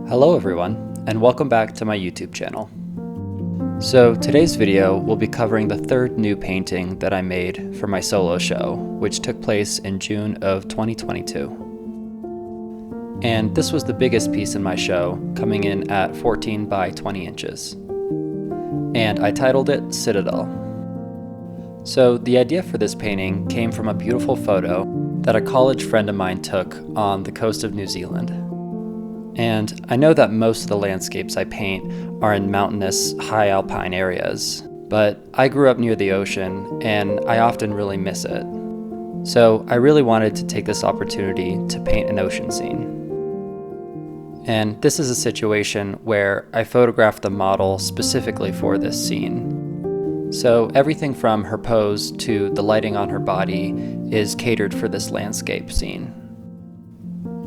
Hello everyone, and welcome back to my YouTube channel. So today's video will be covering the third new painting that I made for my solo show, which took place in June of 2022. And this was the biggest piece in my show, coming in at 14 by 20 inches. And I titled it Citadel. So the idea for this painting came from a beautiful photo that a college friend of mine took on the coast of New Zealand. And I know that most of the landscapes I paint are in mountainous, high alpine areas, but I grew up near the ocean and I often really miss it. So I really wanted to take this opportunity to paint an ocean scene. And this is a situation where I photographed the model specifically for this scene. So everything from her pose to the lighting on her body is catered for this landscape scene.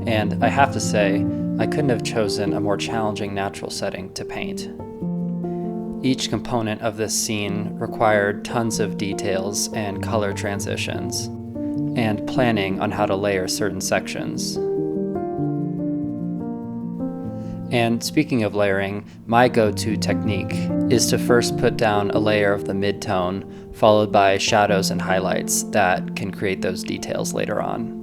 And I have to say, I couldn't have chosen a more challenging natural setting to paint. Each component of this scene required tons of details and color transitions, and planning on how to layer certain sections. And speaking of layering, my go-to technique is to first put down a layer of the mid-tone, followed by shadows and highlights that can create those details later on.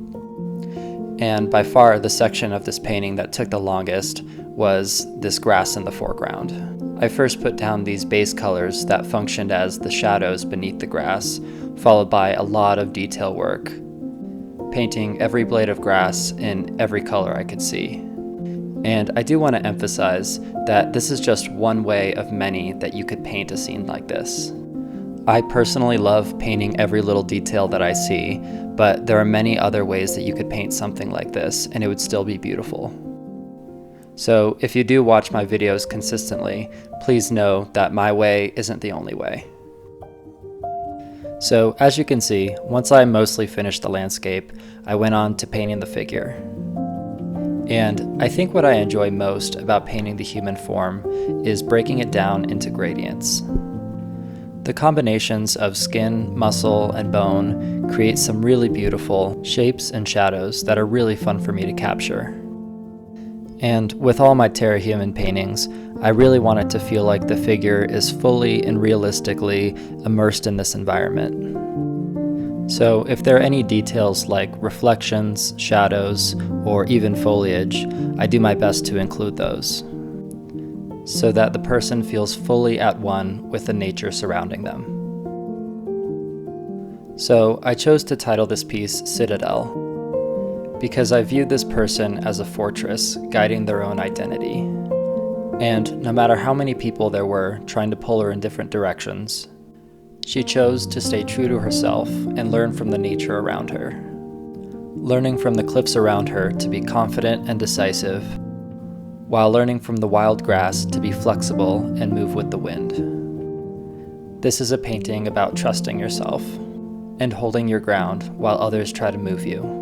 And by far, the section of this painting that took the longest was this grass in the foreground. I first put down these base colors that functioned as the shadows beneath the grass, followed by a lot of detail work, painting every blade of grass in every color I could see. And I do want to emphasize that this is just one way of many that you could paint a scene like this. I personally love painting every little detail that I see, but there are many other ways that you could paint something like this and it would still be beautiful. So if you do watch my videos consistently, please know that my way isn't the only way. So as you can see, once I mostly finished the landscape, I went on to painting the figure. And I think what I enjoy most about painting the human form is breaking it down into gradients. The combinations of skin, muscle, and bone create some really beautiful shapes and shadows that are really fun for me to capture. And with all my Terra Human paintings, I really want it to feel like the figure is fully and realistically immersed in this environment. So if there are any details like reflections, shadows, or even foliage, I do my best to include those, so that the person feels fully at one with the nature surrounding them. So I chose to title this piece Citadel, because I viewed this person as a fortress guiding their own identity. And no matter how many people there were trying to pull her in different directions, she chose to stay true to herself and learn from the nature around her, learning from the cliffs around her to be confident and decisive, while learning from the wild grass to be flexible and move with the wind. This is a painting about trusting yourself and holding your ground while others try to move you.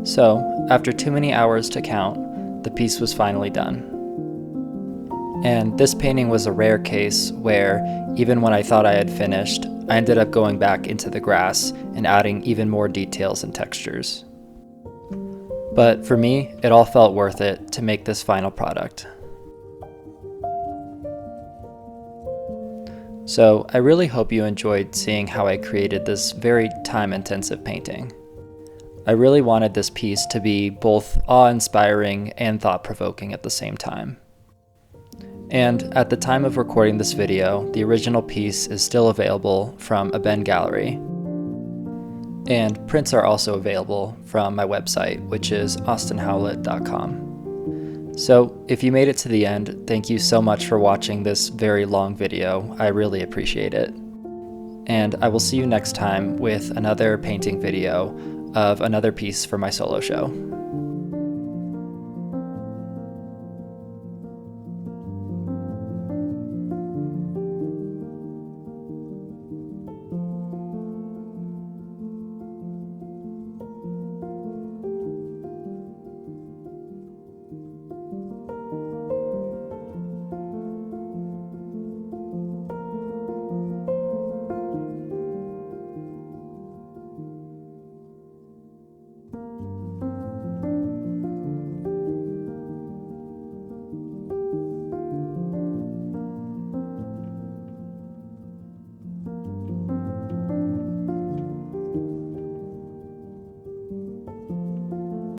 So, after too many hours to count, the piece was finally done. And this painting was a rare case where, even when I thought I had finished, I ended up going back into the grass and adding even more details and textures. But for me, it all felt worth it to make this final product. So, I really hope you enjoyed seeing how I created this very time-intensive painting. I really wanted this piece to be both awe-inspiring and thought-provoking at the same time. And at the time of recording this video, the original piece is still available from a Ben gallery. And prints are also available from my website, which is austinhowlett.com. So if you made it to the end, thank you so much for watching this very long video. I really appreciate it. and I will see you next time with another painting video of another piece for my solo show.